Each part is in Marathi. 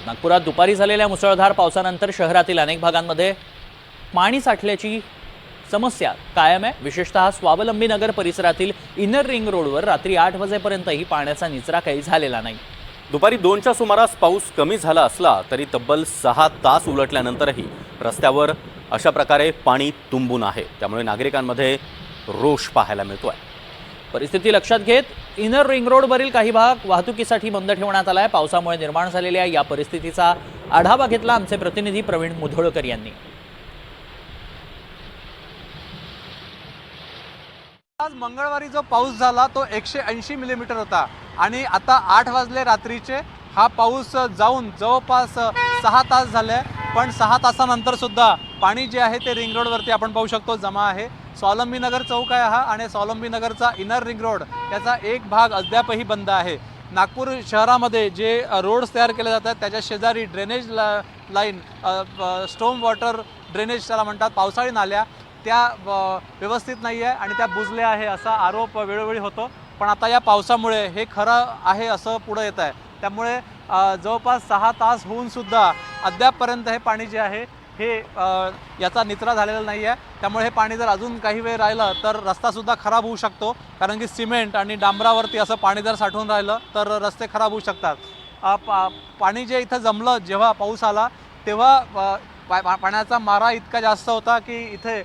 नागपुरात दुपारी झालेल्या मुसळधार पावसानंतर शहरातील अनेक भागांमध्ये पाणी साठल्याची समस्या कायम आहे। विशेषतः स्वावलंबी नगर परिसरातील इनर रिंग रोडवर रात्री 8 वाजेपर्यंतही पाण्याचा निचरा काही झालेला नाही। दुपारी 2च्या सुमारास पाऊस कमी झाला असला तरी तब्बल 6 तास उलटल्यानंतरही रस्त्यावर अशा प्रकारे पाणी तुंबून आहे। त्यामुळे नागरिकांमध्ये रोष पाहायला मिळतोय। परिस्थिती लक्षात घेत इनर रिंग रोडवरील काही भाग वाहतुकीसाठी बंद ठेवण्यात आलाय। पावसामुळे निर्माण झालेल्या या परिस्थितीचा आढावा घेतला आमचे प्रतिनिधी प्रवीण मुधोळकर यांनी। आज मंगळवारी जो पाऊस झाला तो 180 मिलीमीटर होता आणि आता 8 वाजले रात्रीचे हा पाऊस जाऊन जवळपास 6 तास झाले। पण 6 तासानंतर सुद्धा पाणी जे आहे ते रिंग रोडवरती आपण पाहू शकतो जमा आहे। स्वावलंबी नगर चौक आहे हा आणि स्वावलंबी नगरचा इनर रिंग रोड याचा एक भाग अद्यापही बंद आहे। नागपूर शहरामध्ये जे रोड्स तयार केले जातात त्याच्या शेजारी drainage line storm water drainage त्याला म्हणतात, पावसाळी नाल्या त्या व्यवस्थित नाही आहे आणि त्या बुजल्या आहे असा आरोप वेळोवेळी होतो। पण आता या पावसामुळे हे खरं आहे असं पुढे येत आहे। त्यामुळे जवळपास 6 तास होऊन सुद्धा अद्यापपर्यंत हे पाणी जे आहे हे याचा निचरा झालेला नाही आहे। त्यामुळे हे पाणी जर अजून काही वेळ राहिलं तर रस्तासुद्धा खराब होऊ शकतो, कारण की सिमेंट आणि डांबरावरती असं पाणी जर साठून राहिलं तर रस्ते खराब होऊ शकतात। पाणी जे इथं जमलं जेव्हा पाऊस आला तेव्हा पाण्याचा मारा इतका जास्त होता की इथे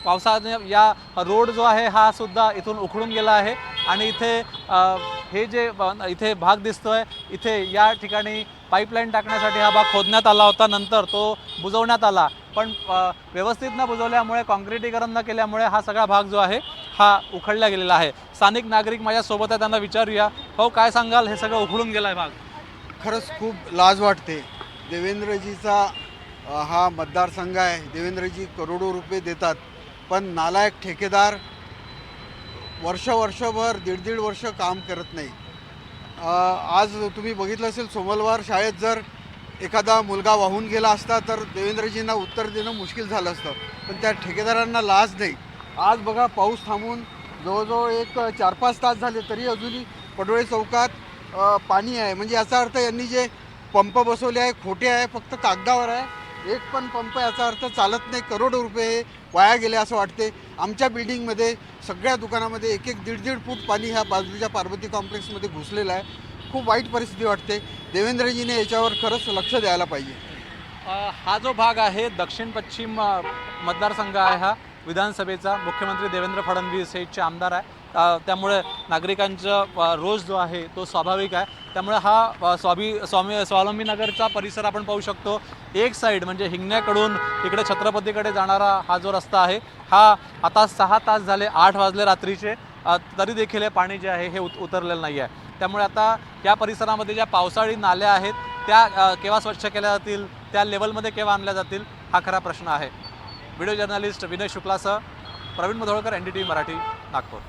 पावसाने या रोड जो आहे हा सुद्धा इथून उखडून गेला आहे आणि इथे हे जे इथे भाग दिसतोय इथे या ठिकाणी पाईपलाईन टाकण्यासाठी हा भाग खोदण्यात आला होता, नंतर तो बुजवण्यात आला। पण व्यवस्थित न बुजवल्यामुळे काँक्रिटीकरण न केल्यामुळे हा सगळा भाग जो आहे हा उखडला गेलेला आहे। स्थानिक नागरिक माझ्यासोबत आहे, त्यांना विचारूया, हो काय सांगाल, हे सगळं उखडून गेलं आहे भाग? खरंच खूप लाज वाटते। देवेंद्रजीचा हा मतदारसंघ आहे, देवेंद्रजी करोडो रुपये देतात, पण नालायक ठेकेदार वर्षभर दीड वर्ष काम करत नाही। आज तुम्ही बघितलं असेल सोमलवार शाळेत जर एखादा मुलगा वाहून गेला असता तर देवेंद्रजींना उत्तर देणं मुश्किल झालं असतं, पण त्या ठेकेदारांना लाज नाही। आज बघा पाऊस थांबून जवळजवळ एक 4-5 तास झाले तरी अजूनही पडोळे चौकात पाणी आहे। म्हणजे याचा अर्थ यांनी जे पंप बसवले आहे खोटे आहे, फक्त कागदावर आहे। एक पण पंप याचा अर्थ चालत नाही। करोडो रुपये हे वाया गेले असं वाटते। आमच्या बिल्डिंगमध्ये सगळ्या दुकानामध्ये 1-1.5 फूट पाणी ह्या बाजूच्या पार्वती कॉम्प्लेक्समध्ये घुसलेलं आहे। खूप वाईट परिस्थिती वाटते। देवेंद्रजीने याच्यावर खरंच लक्ष द्यायला पाहिजे। हा जो भाग आहे दक्षिण पश्चिम मतदारसंघ आहे हा विधानसभेचा, मुख्यमंत्री देवेंद्र फडणवीस हे इथचे आमदार आहे, त्यामुळे नागरिकांचा रोष जो आहे तो स्वाभाविक आहे। त्यामुळे हा स्वावलंबी नगरचा परिसर आपण पाहू शकतो। एक साईड म्हणजे हिंगण्याकडून इकडे छत्रपतीकडे जाणारा हा जो रस्ता आहे हा आता 6 तास झाले, 8 वाजले रात्रीचे, तरी देखील हे पाणी जे आहे हे उतरलेलं नाही आहे। त्यामुळे आता या परिसरामध्ये ज्या पावसाळी नाल्या आहेत त्या केव्हा स्वच्छ केल्या जातील, त्या लेवलमध्ये केव्हा आणल्या जातील, हा खरा प्रश्न आहे। व्हिडिओ जर्नलिस्ट विनय शुक्लासह प्रवीण मुधोळकर, NDTV मराठी, नागपूर।